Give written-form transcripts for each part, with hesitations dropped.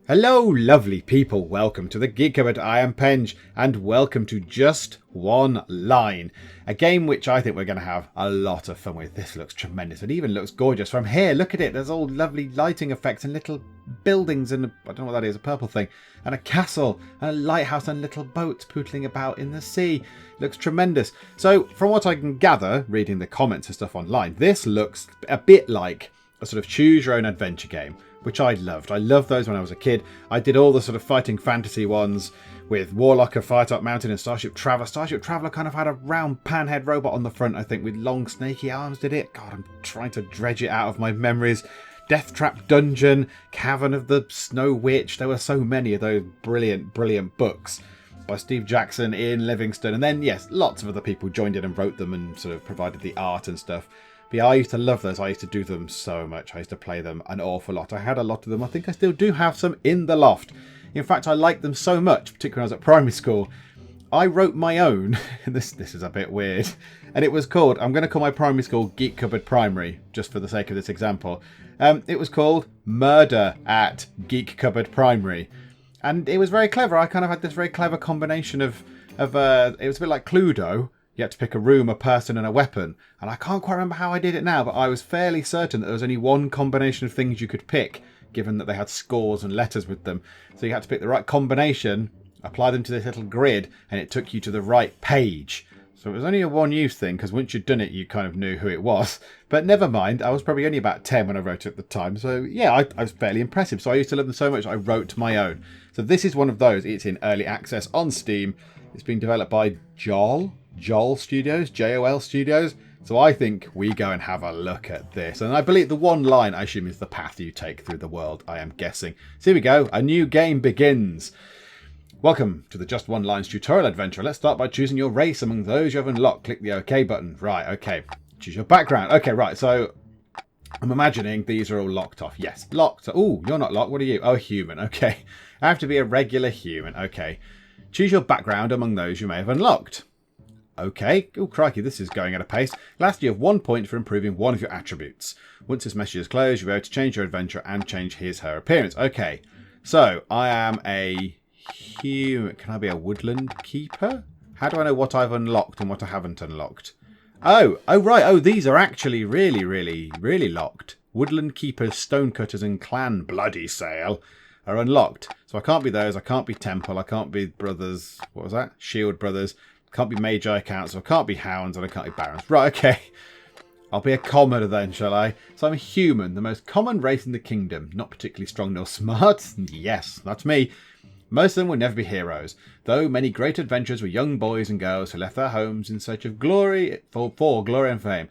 Hello lovely people, welcome to the Geek Cupboard. I am Penge and welcome to Just One Line, a game which I think we're going to have a lot of fun with. This looks tremendous, it even looks gorgeous from here. Look at it, there's all lovely lighting effects and little buildings and I don't know what that is, a purple thing, and a castle and a lighthouse and little boats pootling about in the sea. Looks tremendous. So from what I can gather, reading the comments and stuff online, this looks a bit like a sort of choose your own adventure game, which I loved. I loved those when I was a kid. I did all the sort of fighting fantasy ones with Warlock of Firetop Mountain and Starship Traveler. Starship Traveler kind of had a round panhead robot on the front, I think, with long snaky arms, did it? God, I'm trying to dredge it out of my memories. Death Trap Dungeon, Cavern of the Snow Witch. There were so many of those brilliant, brilliant books by Steve Jackson, Ian Livingstone. And then, yes, lots of other people joined in and wrote them and sort of provided the art and stuff. But yeah, I used to love those. I used to do them so much. I used to play them an awful lot. I had a lot of them. I think I still do have some in the loft. In fact, I liked them so much, particularly when I was at primary school. I wrote my own. This is a bit weird. And it was called, I'm going to call my primary school Geek Cupboard Primary, just for the sake of this example. It was called Murder at Geek Cupboard Primary. And it was very clever. I kind of had this very clever combination of it was a bit like Cluedo. You had to pick a room, a person, and a weapon. And I can't quite remember how I did it now, but I was fairly certain that there was only one combination of things you could pick, given that they had scores and letters with them. So you had to pick the right combination, apply them to this little grid, and it took you to the right page. So it was only a one-use thing, because once you'd done it, you kind of knew who it was. But never mind, I was probably only about 10 when I wrote it at the time. So yeah, I was fairly impressive. So I used to love them so much, I wrote my own. So this is one of those. It's in early access on Steam. It's been developed by Joel Studios, JOL Studios. So I think we go and have a look at this. And I believe the one line, I assume, is the path you take through the world, I am guessing. So here we go. A new game begins. Welcome to the Just One Lines tutorial adventure. Let's start by choosing your race among those you have unlocked. Click the OK button. Right, okay. Choose your background. Okay, right. So I'm imagining these are all locked off. Yes, locked. Oh, you're not locked. What are you? Oh, human. Okay. I have to be a regular human. Okay. Choose your background among those you may have unlocked. Okay. Oh, crikey, this is going at a pace. Last, you have 1 point for improving one of your attributes. Once this message is closed, you'll be able to change your adventure and change his/her appearance. Okay. So, I am a human. Can I be a woodland keeper? How do I know what I've unlocked and what I haven't unlocked? Oh, right. Oh, these are actually really, really, really locked. Woodland keepers, stonecutters, and clan bloody sale are unlocked. So I can't be those. I can't be temple. I can't be brothers. What was that? Shield brothers. Can't be Magi Council, can't be Hounds, and I can't be Barons. Right, okay. I'll be a commoner then, shall I? So I'm a human, the most common race in the kingdom. Not particularly strong nor smart. Yes, that's me. Most of them will never be heroes, though many great adventurers were young boys and girls who left their homes in search of glory, for glory and fame.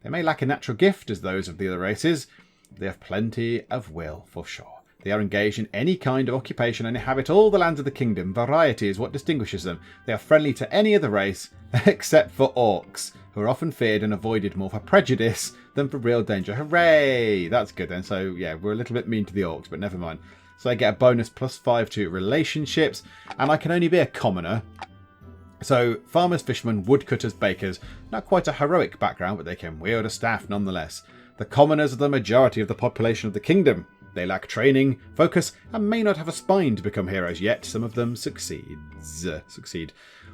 They may lack a natural gift as those of the other races, but they have plenty of will, for sure. They are engaged in any kind of occupation and inhabit all the lands of the kingdom. Variety is what distinguishes them. They are friendly to any other race, except for orcs, who are often feared and avoided more for prejudice than for real danger. Hooray! That's good then. So, yeah, we're a little bit mean to the orcs, but never mind. So I get a bonus +5 to relationships, and I can only be a commoner. So, farmers, fishermen, woodcutters, bakers. Not quite a heroic background, but they can wield a staff nonetheless. The commoners are the majority of the population of the kingdom. They lack training, focus, and may not have a spine to become heroes, yet some of them succeed.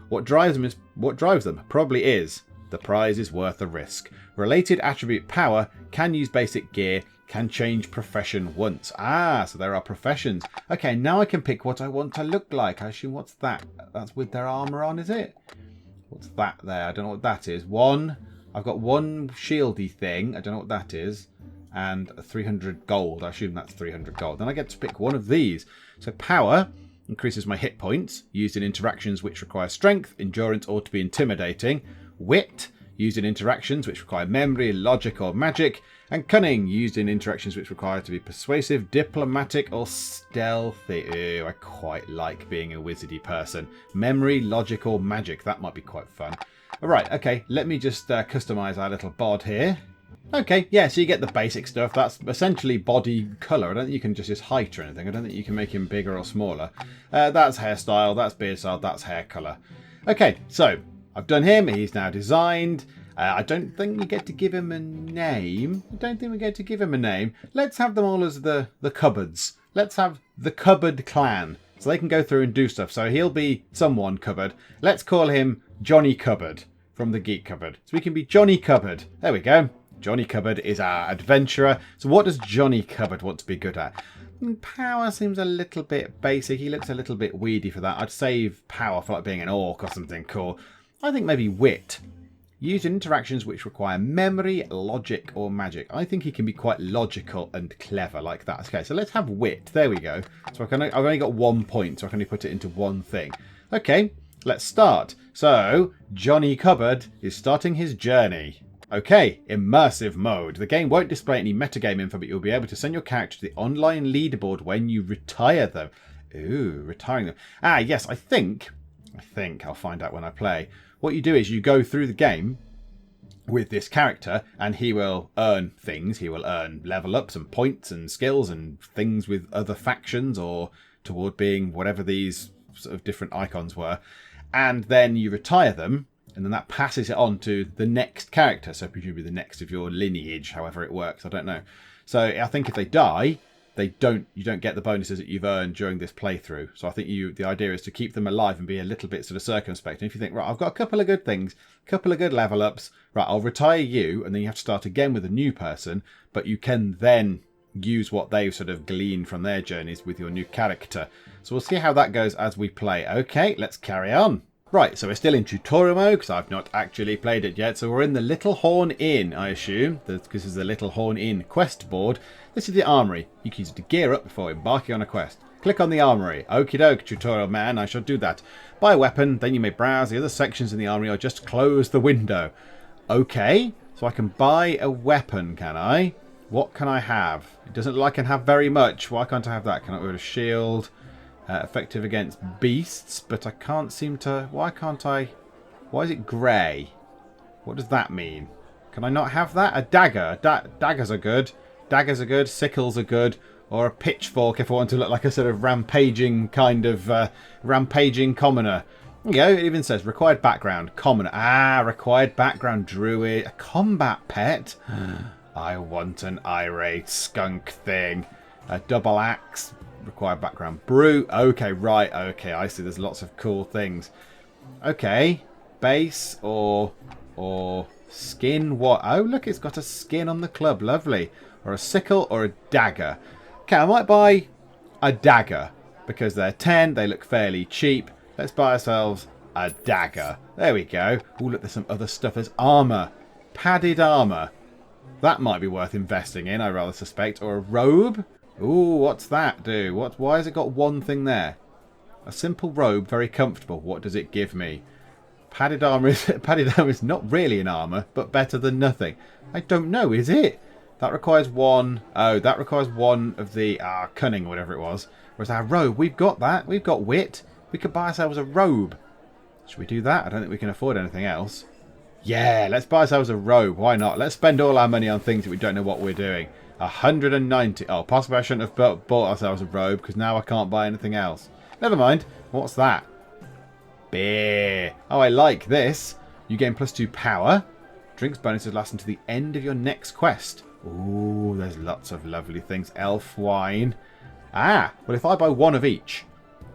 What drives them probably is the prize is worth the risk. Related attribute power, can use basic gear, can change profession once. Ah, so there are professions. Okay, now I can pick what I want to look like. I assume, what's that? That's with their armour on, is it? What's that there? I don't know what that is. I've got one shieldy thing. I don't know what that is. And 300 gold. I assume that's 300 gold. Then I get to pick one of these. So power increases my hit points, used in interactions which require strength, endurance, or to be intimidating. Wit, used in interactions which require memory, logic, or magic. And cunning, used in interactions which require to be persuasive, diplomatic, or stealthy. Ew, I quite like being a wizardy person. Memory, logic, or magic. That might be quite fun. Alright, okay, let me just customise our little bod here. Okay, yeah, so you get the basic stuff. That's essentially body colour. I don't think you can just his height or anything. I don't think you can make him bigger or smaller. That's hairstyle, that's beard style, that's hair colour. Okay, so I've done him. He's now designed. I don't think we get to give him a name. Let's have them all as the cupboards. let's have the Cupboard Clan. So they can go through and do stuff. So he'll be someone Cupboard. Let's call him Johnny Cupboard from the Geek Cupboard. So we can be Johnny Cupboard. There we go. Johnny Cupboard is our adventurer. So what does Johnny Cupboard want to be good at? Power seems a little bit basic. He looks a little bit weedy for that. I'd save power for like being an orc or something cool. I think maybe wit. Used in interactions which require memory, logic, or magic. I think he can be quite logical and clever like that. Okay, so let's have wit. There we go. So I've only got 1 point, so I can only put it into one thing. Okay, let's start. So, Johnny Cupboard is starting his journey. Okay, immersive mode. The game won't display any metagame info, but you'll be able to send your character to the online leaderboard when you retire them. Ooh, retiring them. Ah, yes, I think I'll find out when I play. What you do is you go through the game with this character and he will earn things. He will earn level ups and points and skills and things with other factions or toward being whatever these sort of different icons were. And then you retire them and then that passes it on to the next character. So presumably the next of your lineage, however it works. I don't know. So I think if they die, you don't get the bonuses that you've earned during this playthrough. So I think the idea is to keep them alive and be a little bit sort of circumspect. And if you think, right, I've got a couple of good things, a couple of good level ups, right, I'll retire you, and then you have to start again with a new person, but you can then use what they've sort of gleaned from their journeys with your new character. So we'll see how that goes as we play. Okay, let's carry on. Right, so we're still in tutorial mode because I've not actually played it yet. So we're in the Little Horn Inn, I assume. This is the Little Horn Inn quest board. This is the Armory. You can use it to gear up before embarking on a quest. Click on the Armory. Okie doke, tutorial man, I shall do that. Buy a weapon, then you may browse the other sections in the Armory or just close the window. Okay, so I can buy a weapon, can I? What can I have? It doesn't look like I can have very much. Why can't I have that? Can I order a shield? Effective against beasts, but I can't seem to... Why can't I... Why is it grey? What does that mean? Can I not have that? A dagger. Daggers are good. Daggers are good. Sickles are good. Or a pitchfork if I want to look like a sort of rampaging kind of... rampaging commoner. There you go. It even says required background. Commoner. Ah, required background. Druid. A combat pet. I want an irate skunk thing. A double axe. Required background. Brute. Okay, right. Okay, I see. There's lots of cool things. Okay. Base or skin. What? Oh, look, it's got a skin on the club. Lovely. Or a sickle or a dagger. Okay, I might buy a dagger because they're 10. They look fairly cheap. Let's buy ourselves a dagger. There we go. Oh, look, there's some other stuff. There's armor. Padded armor. That might be worth investing in, I rather suspect. Or a robe. Ooh, what's that do? Why has it got one thing there? A simple robe, very comfortable. What does it give me? Padded armor is not really an armor, but better than nothing. I don't know, is it? That requires one. Oh, that requires one of the cunning or whatever it was. Whereas our robe, we've got that. We've got wit. We could buy ourselves a robe. Should we do that? I don't think we can afford anything else. Yeah, let's buy ourselves a robe. Why not? Let's spend all our money on things that we don't know what we're doing. 190. Oh, possibly I shouldn't have bought ourselves a robe because now I can't buy anything else. Never mind. What's that? Beer. Oh, I like this. You gain +2 power. Drinks bonuses last until the end of your next quest. Ooh, there's lots of lovely things. Elf wine. Ah, well, if I buy one of each.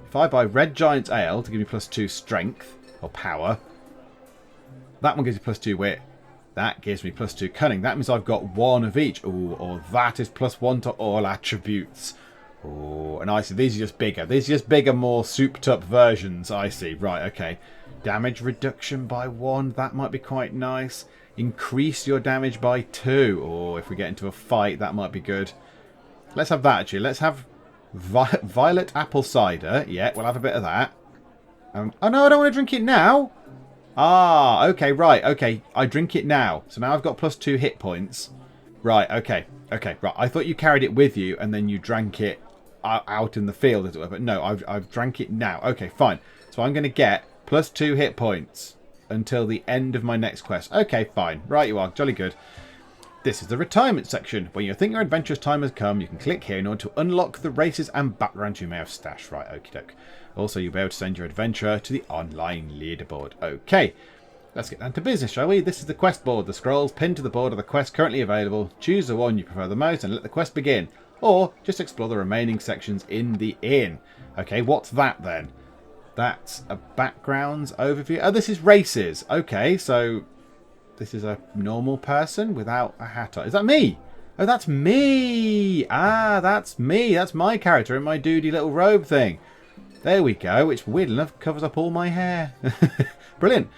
If I buy Red Giant's Ale to give me +2 strength or power. That one gives you +2 wit. That gives me +2 cunning. That means I've got one of each. Ooh, or that is +1 to all attributes. Ooh, and I see these are just bigger. These are just bigger, more souped up versions. I see. Right, okay. Damage reduction by 1. That might be quite nice. Increase your damage by 2. Or if we get into a fight, that might be good. Let's have that, actually. Let's have violet apple cider. Yeah, we'll have a bit of that. Oh, no, I don't want to drink it now. Ah, okay, right, okay. I drink it now. So now I've got +2 hit points. Right, okay, right. I thought you carried it with you and then you drank it out in the field, as it were. But no, I've drank it now. Okay, fine. So I'm going to get +2 hit points until the end of my next quest. Okay, fine. Right, you are. Jolly good. This is the retirement section. When you think your adventurous time has come, you can click here in order to unlock the races and backgrounds you may have stashed. Right, okie doke. Also, you'll be able to send your adventurer to the online leaderboard. Okay, let's get down to business, shall we? This is the quest board. The scrolls pinned to the board are the quests currently available. Choose the one you prefer the most and let the quest begin. or just explore the remaining sections in the inn. Okay, what's that then? That's a backgrounds overview. Oh, this is races. Okay, so this is a normal person without a hat on. Is that me? Oh, that's me. Ah, that's me. That's my character in my doody little robe thing. There we go, which weird enough covers up all my hair. Brilliant.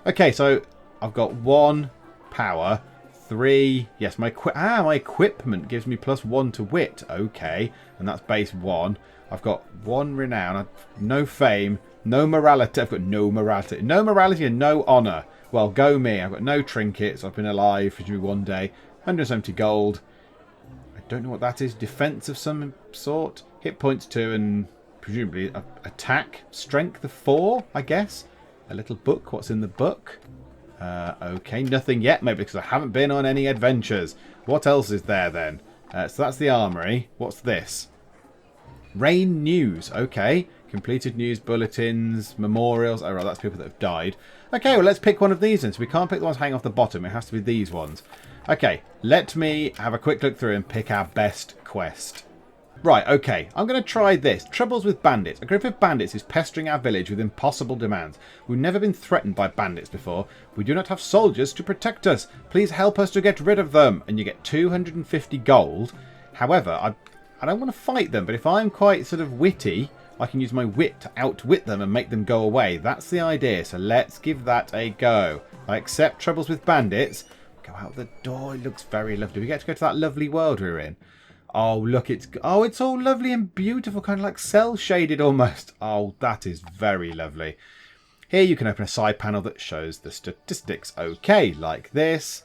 Okay, so I've got 1 power, 3. Yes, my equipment gives me +1 to wit. Okay, and that's base 1. I've got 1 renown, no fame, no morality. I've got no morality. No morality and no honour. Well, go me. I've got no trinkets. I've been alive for 1 day. 170 gold. I don't know what that is. Defence of some sort. Hit points 2 and presumably attack. Strength of 4, I guess. A little book. What's in the book? Okay, nothing yet. Maybe because I haven't been on any adventures. What else is there then? So that's the armory. What's this? Rain news. Okay. Completed news bulletins, memorials. Oh, right, that's people that have died. Okay, well, let's pick one of these then. So we can't pick the ones hanging off the bottom. It has to be these ones. Okay, let me have a quick look through and pick our best quest. Right, okay, I'm going to try this. Troubles with bandits. A group of bandits is pestering our village with impossible demands. We've never been threatened by bandits before. We do not have soldiers to protect us. Please help us to get rid of them. And you get 250 gold. However, I don't want to fight them, but if I'm quite sort of witty, I can use my wit to outwit them and make them go away. That's the idea, so let's give that a go. I accept troubles with bandits. Go out the door. It looks very lovely. Do we get to go to that lovely world we're in? Oh, look, it's all lovely and beautiful, kind of like cel-shaded almost. Oh, that is very lovely. Here you can open a side panel that shows the statistics. Okay, like this.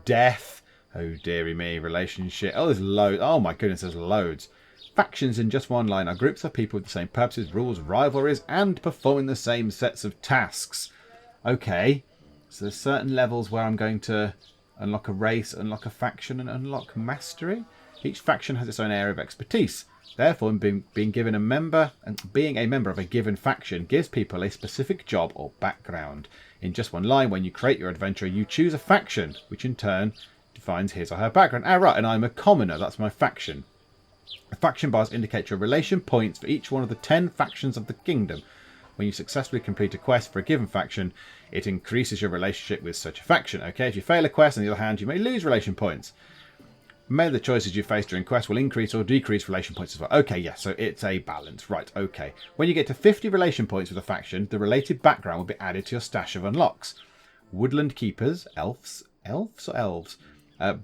Death. Oh, dearie me. Relationship. Oh, there's loads. Oh, my goodness, there's loads. Factions in just one line are groups of people with the same purposes, rules, rivalries, and performing the same sets of tasks. Okay, so there's certain levels where I'm going to unlock a race, unlock a faction, and unlock mastery. Each faction has its own area of expertise. Therefore, being a member of a given faction gives people a specific job or background. In just one line, when you create your adventure, you choose a faction, which in turn defines his or her background. Ah, right, and I'm a commoner. That's my faction. The faction bars indicate your relation points for each one of the 10 factions of the kingdom. When you successfully complete a quest for a given faction, it increases your relationship with such a faction. Okay, if you fail a quest, on the other hand, you may lose relation points. Many of the choices you face during quests will increase or decrease relation points as well. Okay, yes, so it's a balance. Right, okay. When you get to 50 relation points with a faction, the related background will be added to your stash of unlocks. Woodland keepers, elves or elves?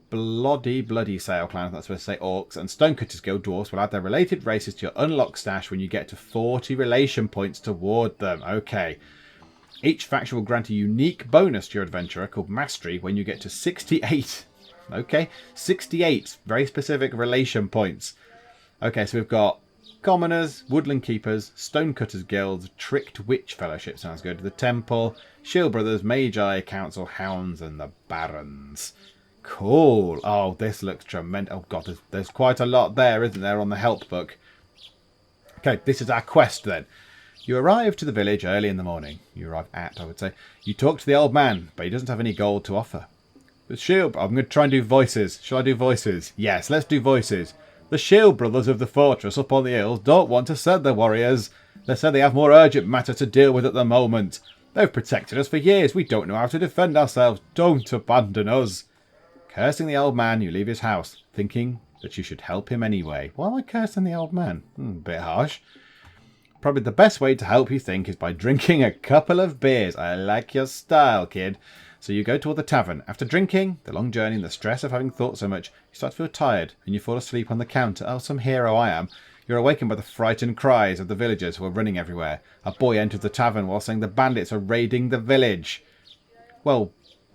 Bloody Sail Clan, that's supposed to say orcs, and Stonecutters Guild dwarfs will add their related races to your unlock stash when you get to 40 relation points toward them. Okay. Each faction will grant a unique bonus to your adventurer called Mastery when you get to 68. Okay, 68 very specific relation points. Okay, so we've got Commoners, Woodland Keepers, Stonecutters Guilds, Tricked Witch Fellowship, sounds good, the Temple, Shield Brothers, Magi, Council, Hounds, and the Barons. Cool. Oh, this looks tremendous. Oh, God, there's quite a lot there, isn't there, on the help book. Okay, this is our quest then. You arrive to the village early in the morning. You arrive at, I would say. You talk to the old man, but he doesn't have any gold to offer. The Shield... I'm going to try and do voices. Shall I do voices? Yes, let's do voices. The Shield Brothers of the fortress up on the hills don't want to send their warriors. They said they have more urgent matter to deal with at the moment. They've protected us for years. We don't know how to defend ourselves. Don't abandon us. Cursing the old man, you leave his house, thinking that you should help him anyway. Why am I cursing the old man? Bit harsh. Probably the best way to help you think is by drinking a couple of beers. I like your style, kid. So you go toward the tavern. After drinking, the long journey and the stress of having thought so much, you start to feel tired and you fall asleep on the counter. Oh, some hero I am. You're awakened by the frightened cries of the villagers who are running everywhere. A boy enters the tavern while saying the bandits are raiding the village. Well,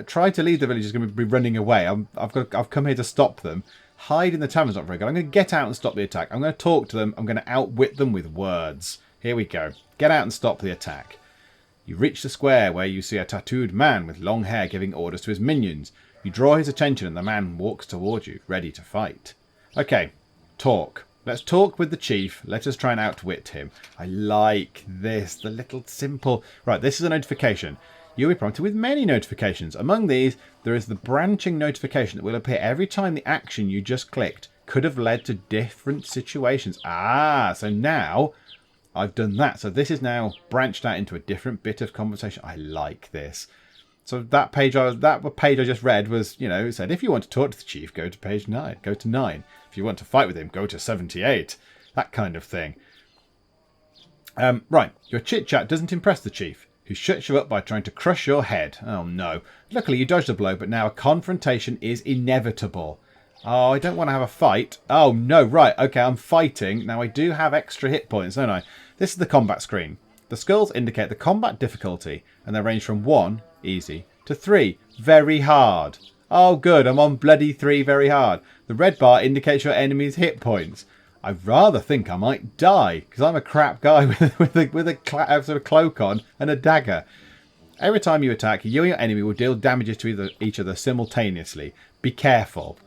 try to leave the village is going to be running away. I've come here to stop them. Hide in the tavern's not very good. I'm going to get out and stop the attack. I'm going to talk to them. I'm going to outwit them with words. Here we go. Get out and stop the attack. You reach the square where you see a tattooed man with long hair giving orders to his minions. You draw his attention and the man walks towards you, ready to fight. Okay, talk. Let's talk with the chief. Let us try and outwit him. I like this, the little simple... Right, this is a notification. You'll be prompted with many notifications. Among these, there is the branching notification that will appear every time the action you just clicked could have led to different situations. Ah, so now I've done that. So this is now branched out into a different bit of conversation. I like this. So that page I just read was, you know, it said, if you want to talk to the chief, go to page 9. Go to 9. If you want to fight with him, go to 78. That kind of thing. Right. Your chit-chat doesn't impress the chief, who shuts you up by trying to crush your head. Oh, no. Luckily, you dodged the blow, but now a confrontation is inevitable. Oh, I don't want to have a fight. Oh, no. Right. Okay, I'm fighting. Now, I do have extra hit points, don't I? This is the combat screen. The skulls indicate the combat difficulty, and they range from 1, easy, to 3, very hard. Oh, good, I'm on bloody 3, very hard. The red bar indicates your enemy's hit points. I rather think I might die, because I'm a crap guy with a sort of cloak on and a dagger. Every time you attack, you and your enemy will deal damages to each other simultaneously. Be careful.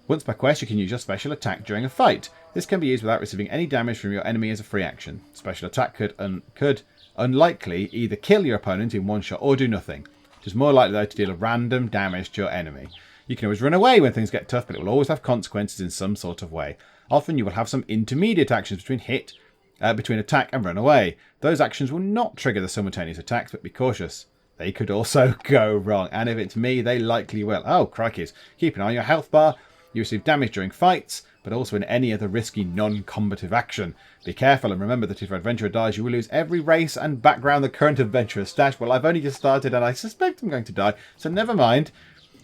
Once per quest, you can use your special attack during a fight. This can be used without receiving any damage from your enemy as a free action. Special attack could unlikely either kill your opponent in one shot or do nothing. It is more likely though to deal a random damage to your enemy. You can always run away when things get tough, but it will always have consequences in some sort of way. Often you will have some intermediate actions between attack and run away. Those actions will not trigger the simultaneous attacks, but be cautious. They could also go wrong, and if it's me, they likely will. Oh, crikeys. Keep an eye on your health bar. You receive damage during fights, but also in any other risky non-combative action. Be careful and remember that if your adventurer dies, you will lose every race and background the current adventurer stash. Well, I've only just started and I suspect I'm going to die, so never mind.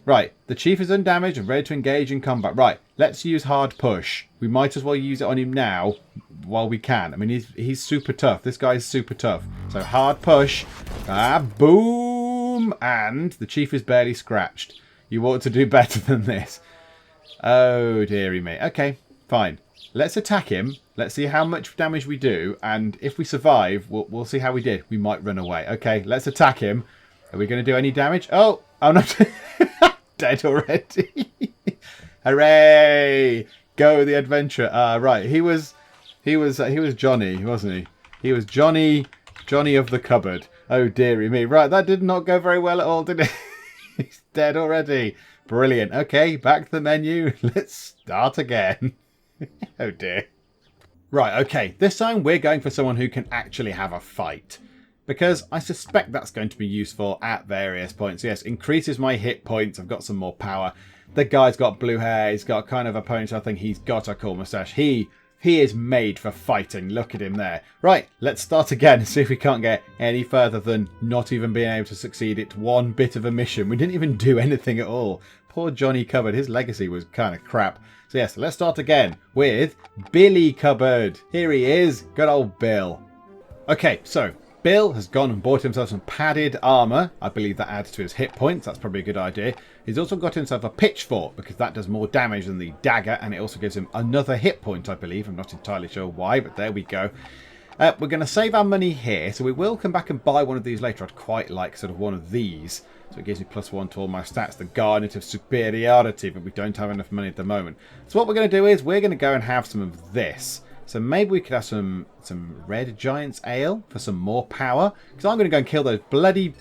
Right, the chief is undamaged and ready to engage in combat. Right, let's use hard push. We might as well use it on him now while we can. I mean, he's super tough. This guy's super tough. So hard push. Boom! And the chief is barely scratched. You ought to do better than this. Oh, dearie me. Okay, fine. Let's attack him. Let's see how much damage we do. And if we survive, we'll see how we did. We might run away. Okay, let's attack him. Are we going to do any damage? Oh, I'm not dead already. Hooray! Go the adventurer. Right. He was Johnny, wasn't he? He was Johnny of the cupboard. Oh, dearie me. Right, that did not go very well at all, did it? He's dead already. Brilliant. Okay, back to the menu. Let's start again. Oh dear. Right, okay. This time we're going for someone who can actually have a fight. Because I suspect that's going to be useful at various points. Yes, increases my hit points. I've got some more power. The guy's got blue hair. He's got kind of a ponytail thing. He's got a cool moustache. He is made for fighting. Look at him there. Right, let's start again and see if we can't get any further than not even being able to succeed at one bit of a mission. We didn't even do anything at all. Poor Johnny Cupboard. His legacy was kind of crap. So yes, let's start again with Billy Cupboard. Here he is. Good old Bill. Okay, so Bill has gone and bought himself some padded armour. I believe that adds to his hit points. That's probably a good idea. He's also got himself a pitchfork because that does more damage than the dagger, and it also gives him another hit point, I believe. I'm not entirely sure why, but there we go. We're going to save our money here, so we will come back and buy one of these later. I'd quite like sort of one of these. So it gives me +1 to all my stats, the garnet of superiority, but we don't have enough money at the moment. So what we're going to do is we're going to go and have some of this. So maybe we could have some red giant's ale for some more power. Because I'm going to go and kill those bloody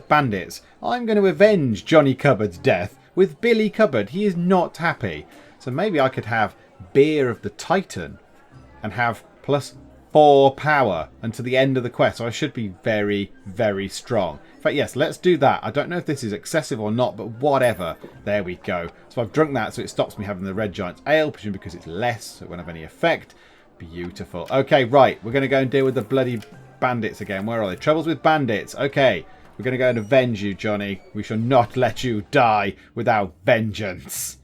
bandits. I'm going to avenge Johnny Cupboard's death with Billy Cupboard. He is not happy. So maybe I could have Beer of the Titan and have +4 power until the end of the quest. So I should be very, very strong. In fact, yes, let's do that. I don't know if this is excessive or not, but whatever. There we go. So I've drunk that, so it stops me having the red giant's ale, presumably because it's less, so it won't have any effect. Beautiful. Okay, right. We're going to go and deal with the bloody bandits again. Where are they? Troubles with bandits. Okay. We're going to go and avenge you, Johnny. We shall not let you die without vengeance.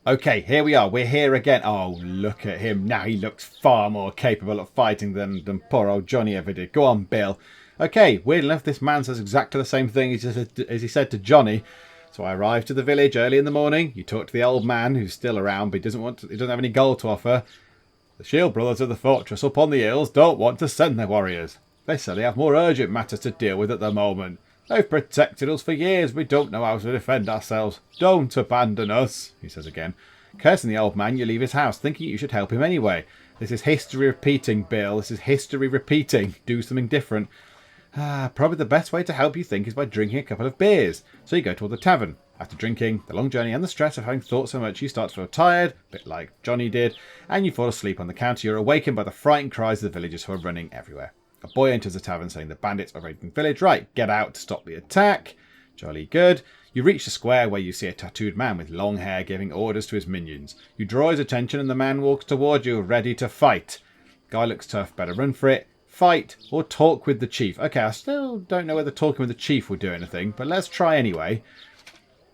Okay, here we are. We're here again. Oh, look at him. Now he looks far more capable of fighting than poor old Johnny ever did. Go on, Bill. Okay, weird enough, this man says exactly the same thing as he said to Johnny. So I arrived to the village early in the morning. You talk to the old man, who's still around, but he doesn't have any gold to offer. The Shield brothers of the fortress up on the hills don't want to send their warriors. They say they have more urgent matters to deal with at the moment. They've protected us for years. We don't know how to defend ourselves. Don't abandon us, he says again. Cursing the old man, you leave his house, thinking you should help him anyway. This is history repeating, Bill. This is history repeating. Do something different. Probably the best way to help you think is by drinking a couple of beers. So you go toward the tavern. After drinking, the long journey and the stress of having thought so much, you start to feel tired, a bit like Johnny did, and you fall asleep on the counter. You're awakened by the frightened cries of the villagers who are running everywhere. A boy enters the tavern saying the bandits are raiding the village. Right, get out to stop the attack. Jolly good. You reach the square where you see a tattooed man with long hair giving orders to his minions. You draw his attention and the man walks toward you, ready to fight. Guy looks tough, better run for it. Fight or talk with the chief. Okay, I still don't know whether talking with the chief will do anything, but let's try anyway.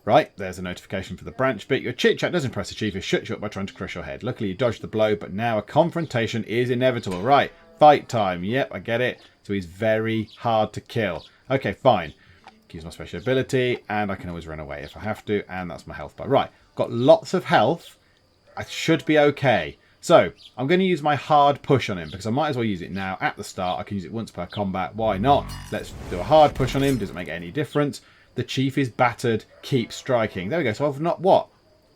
Right, there's a notification for the branch bit. Your chit-chat does impress the chief. He shuts you up by trying to crush your head. Luckily, you dodged the blow, but now a confrontation is inevitable. Right, fight time. Yep, I get it. So he's very hard to kill. Okay, fine. Use my special ability, and I can always run away if I have to, and that's my health bar. Right, got lots of health. I should be okay. So, I'm going to use my hard push on him, because I might as well use it now at the start. I can use it once per combat. Why not? Let's do a hard push on him. Doesn't make any difference. The chief is battered. Keep striking. There we go. So I've not, what?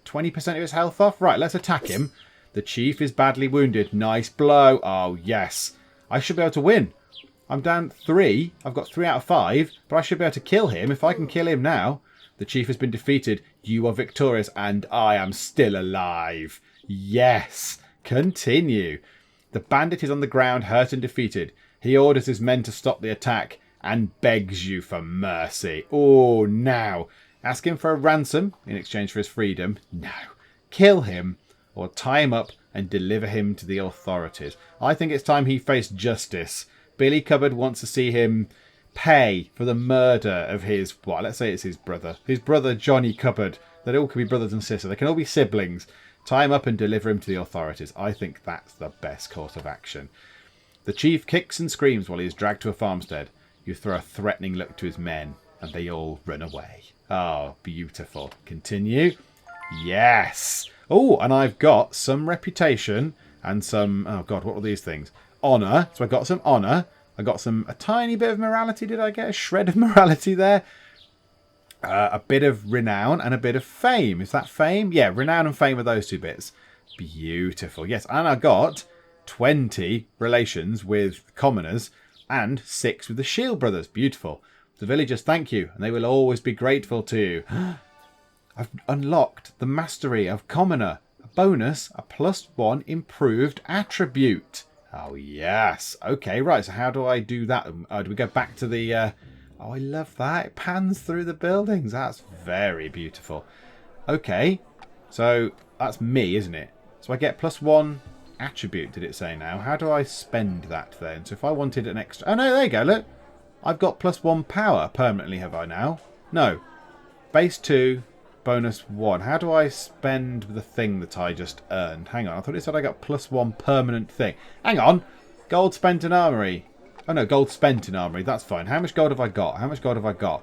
20% of his health off? Right, let's attack him. The chief is badly wounded. Nice blow. Oh, yes. I should be able to win. I'm down 3. I've got 3 out of 5, but I should be able to kill him. If I can kill him now, the chief has been defeated. You are victorious, and I am still alive. Yes. Continue. The bandit is on the ground, hurt and defeated. He orders his men to stop the attack and begs you for mercy. Oh, now. Ask him for a ransom in exchange for his freedom. No. Kill him or tie him up and deliver him to the authorities. I think it's time he faced justice. Billy Cupboard wants to see him pay for the murder of his, well, let's say it's his brother. His brother, Johnny Cupboard. They all can be brothers and sisters. They can all be siblings. Tie him up and deliver him to the authorities. I think that's the best course of action. The chief kicks and screams while he is dragged to a farmstead. You throw a threatening look to his men, and they all run away. Oh, beautiful. Continue. Yes. Oh, and I've got some reputation and some, oh God, what were these things? Honour. So I got some honour. I got a tiny bit of morality. Did I get a shred of morality there? A bit of renown and a bit of fame. Is that fame? Yeah, renown and fame are those two bits. Beautiful. Yes, and I got 20 relations with commoners and 6 with the Shield brothers. Beautiful. The villagers thank you, and they will always be grateful to you. I've unlocked the mastery of commoner. A bonus, a +1 improved attribute. Oh, yes. Okay, right. So how do I do that? Do we go back to the... Oh, I love that. It pans through the buildings. That's very beautiful. Okay. So that's me, isn't it? So I get +1 attribute, did it say now? How do I spend that then? So if I wanted an extra... Oh, no, there you go. Look. I've got +1 power permanently, have I now? No. Base 2, bonus 1. How do I spend the thing that I just earned? Hang on. I thought it said I got +1 permanent thing. Hang on. Gold spent in Armory. Oh, no. Gold spent in Armory. That's fine. How much gold have I got? How much gold have I got?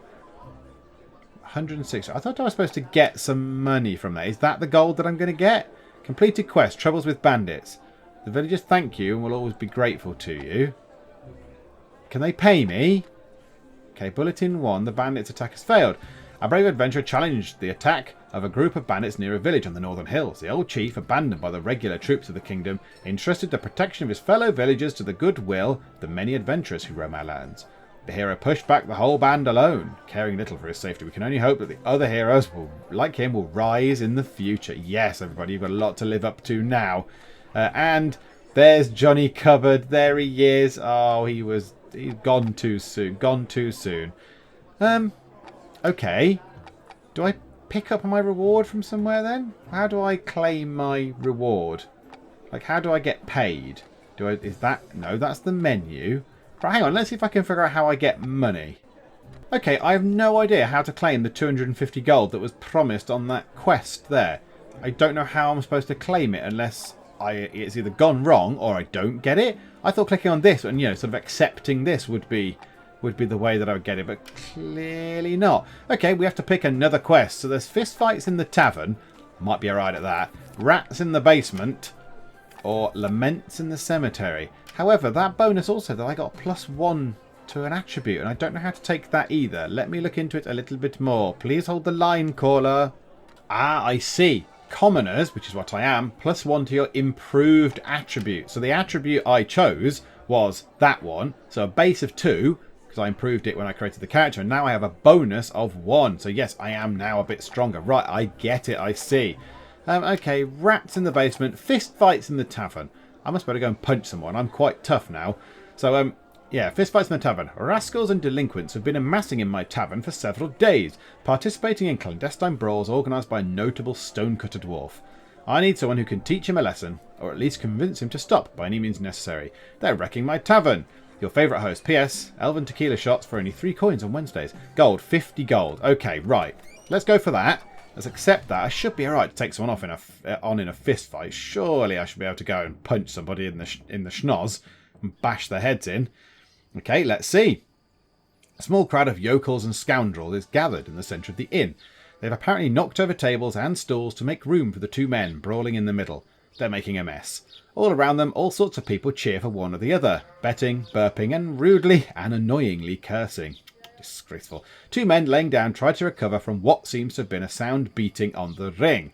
106. I thought I was supposed to get some money from that. Is that the gold that I'm going to get? Completed quest. Troubles with bandits. The villagers thank you and will always be grateful to you. Can they pay me? Okay, Bulletin 1. The bandits' attack has failed. A brave adventurer challenged the attack of a group of bandits near a village on the northern hills. The old chief, abandoned by the regular troops of the kingdom, entrusted the protection of his fellow villagers to the goodwill of the many adventurers who roam our lands. The hero pushed back the whole band alone, caring little for his safety. We can only hope that the other heroes, like him, will rise in the future. Yes, everybody, you've got a lot to live up to now. And there's Johnny Cupboard. There he is. Oh, he's gone too soon. Gone too soon. Okay. Do I pick up my reward from somewhere then? How do I claim my reward? Like, how do I get paid? Is that... No, that's the menu. But hang on, let's see if I can figure out how I get money. Okay, I have no idea how to claim the 250 gold that was promised on that quest there. I don't know how I'm supposed to claim it unless it's either gone wrong or I don't get it. I thought clicking on this and, sort of accepting this would be the way that I would get it, but clearly not. Okay, we have to pick another quest. So there's fist fights in the tavern. Might be alright at that. Rats in the basement. Or laments in the cemetery. However, that bonus also that I got +1 to an attribute, and I don't know how to take that either. Let me look into it a little bit more. Please hold the line, caller. Ah, I see. Commoners, which is what I am, +1 to your improved attribute. So the attribute I chose was that one. So a base of 2, because I improved it when I created the character, and now I have a bonus of 1. So yes, I am now a bit stronger. Right, I get it, I see. Okay, rats in the basement, fist fights in the tavern. I must better go and punch someone. I'm quite tough now. So, yeah, fist fights in the tavern. Rascals and delinquents have been amassing in my tavern for several days, participating in clandestine brawls organised by a notable stonecutter dwarf. I need someone who can teach him a lesson, or at least convince him to stop by any means necessary. They're wrecking my tavern. Your favourite host. P.S. Elven tequila shots for only 3 coins on Wednesdays. Gold, 50 gold. Okay, right. Let's go for that. Let's accept that. I should be alright to take someone off in a fist fight. Surely I should be able to go and punch somebody in the schnoz and bash their heads in. Okay, let's see. A small crowd of yokels and scoundrels is gathered in the centre of the inn. They've apparently knocked over tables and stools to make room for the 2 men brawling in the middle. They're making a mess. All around them, all sorts of people cheer for one or the other, betting, burping, and rudely and annoyingly cursing. Disgraceful. 2 men laying down try to recover from what seems to have been a sound beating on the ring.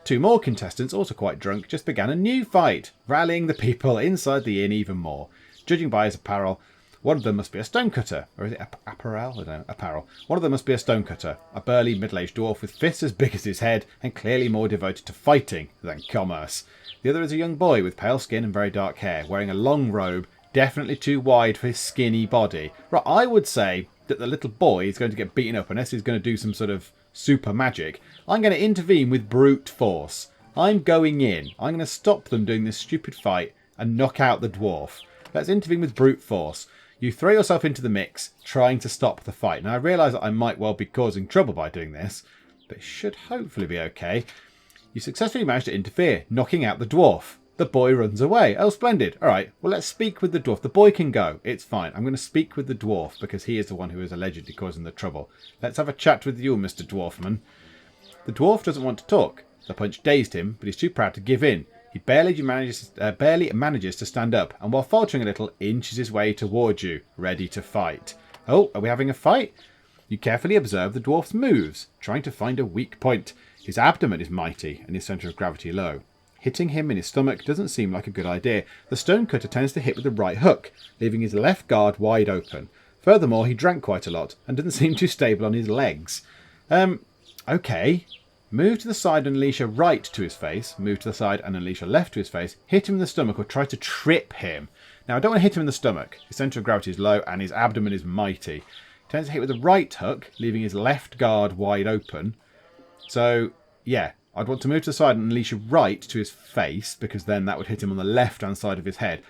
2 more contestants, also quite drunk, just began a new fight, rallying the people inside the inn even more. Judging by his apparel, one of them must be a stonecutter. Or is it apparel? I don't know. Apparel. One of them must be a stonecutter. A burly, middle-aged dwarf with fists as big as his head and clearly more devoted to fighting than commerce. The other is a young boy with pale skin and very dark hair, wearing a long robe, definitely too wide for his skinny body. Right, I would say that the little boy is going to get beaten up unless he's going to do some sort of super magic. I'm going to intervene with brute force. I'm going in. I'm going to stop them doing this stupid fight and knock out the dwarf. Let's intervene with brute force. You throw yourself into the mix, trying to stop the fight. Now, I realise that I might well be causing trouble by doing this, but it should hopefully be okay. You successfully manage to interfere, knocking out the dwarf. The boy runs away. Oh, splendid. All right, well, let's speak with the dwarf. The boy can go. It's fine. I'm going to speak with the dwarf because he is the one who is allegedly causing the trouble. Let's have a chat with you, Mr. Dwarfman. The dwarf doesn't want to talk. The punch dazed him, but he's too proud to give in. He barely manages to stand up, and while faltering a little, inches his way towards you, ready to fight. Oh, are we having a fight? You carefully observe the dwarf's moves, trying to find a weak point. His abdomen is mighty, and his centre of gravity low. Hitting him in his stomach doesn't seem like a good idea. The stonecutter tends to hit with the right hook, leaving his left guard wide open. Furthermore, he drank quite a lot, and doesn't seem too stable on his legs. Okay. Move to the side and unleash a right to his face. Move to the side and unleash a left to his face. Hit him in the stomach or try to trip him. Now, I don't want to hit him in the stomach. His centre of gravity is low and his abdomen is mighty. He tends to hit with the right hook, leaving his left guard wide open. So, yeah, I'd want to move to the side and unleash a right to his face, because then that would hit him on the left-hand side of his head.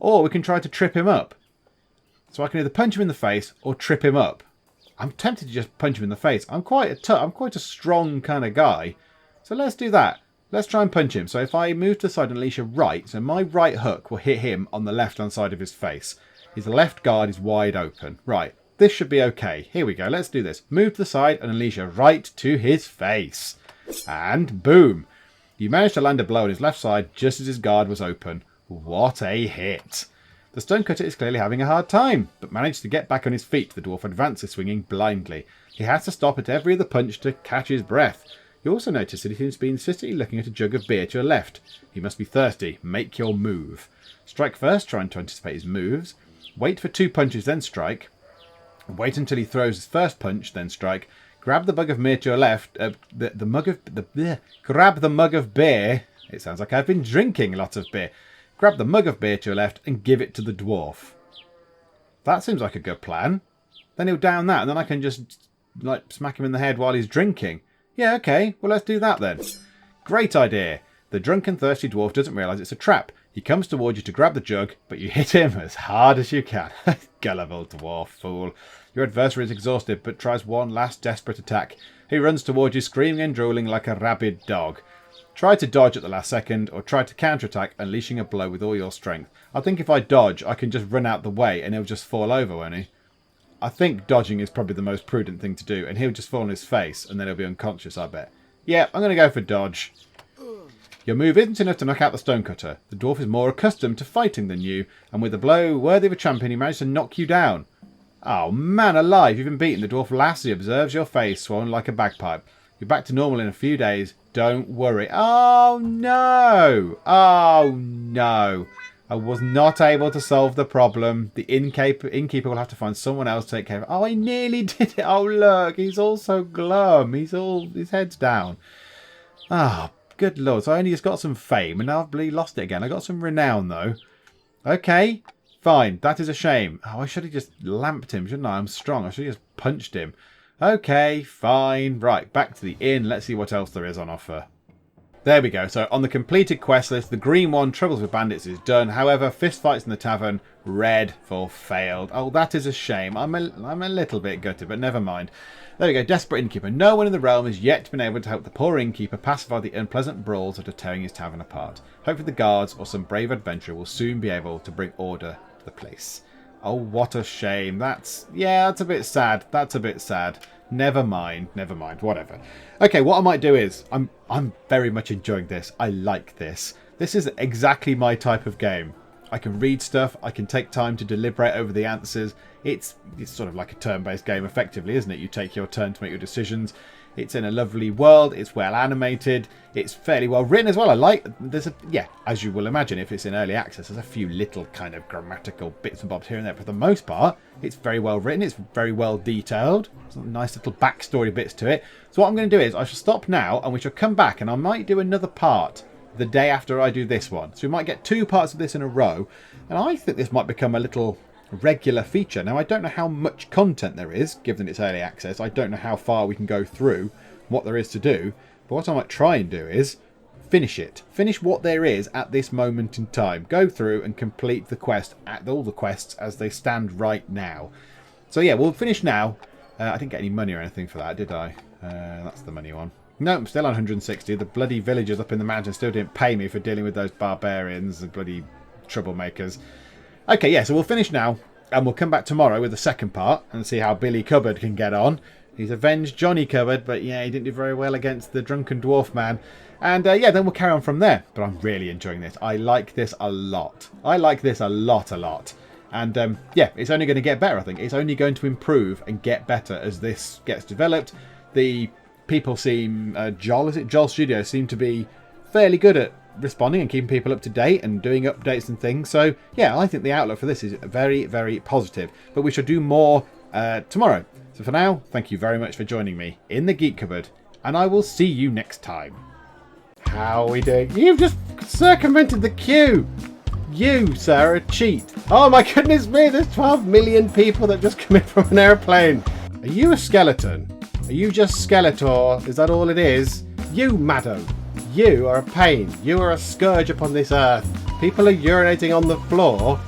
Or we can try to trip him up. So I can either punch him in the face or trip him up. I'm tempted to just punch him in the face. I'm quite a strong kind of guy. So let's do that. Let's try and punch him. So if I move to the side and unleash a right, so my right hook will hit him on the left-hand side of his face. His left guard is wide open. Right, this should be okay. Here we go. Let's do this. Move to the side and unleash a right to his face. And boom. You managed to land a blow on his left side just as his guard was open. What a hit. The stonecutter is clearly having a hard time, but managed to get back on his feet. The dwarf advances, swinging blindly. He has to stop at every other punch to catch his breath. You also notice that he seems to be insistently looking at a jug of beer to your left. He must be thirsty. Make your move. Strike first, trying to anticipate his moves. Wait for 2 punches, then strike. Wait until he throws his first punch, then strike. Grab the mug of beer to your left. Grab the mug of beer. It sounds like I've been drinking lots of beer. Grab the mug of beer to your left and give it to the dwarf. That seems like a good plan. Then he'll down that, and then I can just smack him in the head while he's drinking. Yeah, okay. Well, let's do that then. Great idea. The drunken, thirsty dwarf doesn't realise it's a trap. He comes towards you to grab the jug, but you hit him as hard as you can. Gullible dwarf fool. Your adversary is exhausted, but tries one last desperate attack. He runs towards you, screaming and drooling like a rabid dog. Try to dodge at the last second, or try to counterattack, unleashing a blow with all your strength. I think if I dodge, I can just run out the way, and he'll just fall over, won't he? I think dodging is probably the most prudent thing to do, and he'll just fall on his face, and then he'll be unconscious, I bet. Yeah, I'm going to go for dodge. Your move isn't enough to knock out the stonecutter. The dwarf is more accustomed to fighting than you, and with a blow worthy of a champion, he managed to knock you down. Oh, man alive, you've been beaten. The dwarf lastly observes your face, swollen like a bagpipe. You're back to normal in a few days. Don't worry. Oh, no. Oh, no. I was not able to solve the problem. The innkeeper will have to find someone else to take care of it. Oh, I nearly did it. Oh, look. He's all so glum. His head's down. Ah, oh, good lord. So I only just got some fame and now I've bloody lost it again. I got some renown, though. Okay, fine. That is a shame. Oh, I should have just lamped him, shouldn't I? I'm strong. I should have just punched him. Okay, fine. Right, back to the inn. Let's see what else there is on offer. There we go. So on the completed quest list, the green one, Troubles with Bandits, is done. However, Fistfights in the Tavern, red for failed. Oh, that is a shame. I'm a little bit gutted, but never mind. There we go. Desperate Innkeeper. No one in the realm has yet been able to help the poor innkeeper pacify the unpleasant brawls that are tearing his tavern apart. Hopefully the guards or some brave adventurer will soon be able to bring order to the place. Oh, what a shame. That's a bit sad. That's a bit sad. Never mind, whatever. Okay, what I might do is, I'm very much enjoying this. I like this. This is exactly my type of game. I can read stuff, I can take time to deliberate over the answers. It's sort of like a turn-based game effectively, isn't it? You take your turn to make your decisions. It's in a lovely world, it's well animated, it's fairly well written as well. As you will imagine, if it's in early access, there's a few little kind of grammatical bits and bobs here and there, but for the most part, it's very well written, it's very well detailed, some nice little backstory bits to it. So what I'm going to do is, I shall stop now, and we shall come back, and I might do another part the day after I do this one. So we might get 2 parts of this in a row, and I think this might become a little regular feature. Now, I don't know how much content there is, given it's early access. I don't know how far we can go through, what there is to do. But what I might try and do is finish it. Finish what there is at this moment in time. Go through and complete the quest, all the quests as they stand right now. So yeah, we'll finish now. I didn't get any money or anything for that, did I? That's the money one. No, I'm still on 160. The bloody villagers up in the mountains still didn't pay me for dealing with those barbarians, the bloody troublemakers. Okay, yeah, so we'll finish now, and we'll come back tomorrow with the second part and see how Billy Cupboard can get on. He's Avenged Johnny Cupboard, but yeah, he didn't do very well against the drunken dwarf man. And yeah, then we'll carry on from there. But I'm really enjoying this. I like this a lot. I like this a lot. And yeah, it's only going to get better, I think. It's only going to improve and get better as this gets developed. The people seem, Joel Studios seem to be fairly good at responding and keeping people up to date and doing updates and things. So yeah, I think the outlook for this is very, very positive. But we shall do more tomorrow. So for now, thank you very much for joining me in the Geek Cupboard, and I will see you next time. How are we doing? You've just circumvented the queue. You, sir, are a cheat. Oh my goodness me, there's 12 million people that just come in from an airplane. Are you a skeleton? Are you just Skeletor? Is that all it is? You, madam. You are a pain. You are a scourge upon this earth. People are urinating on the floor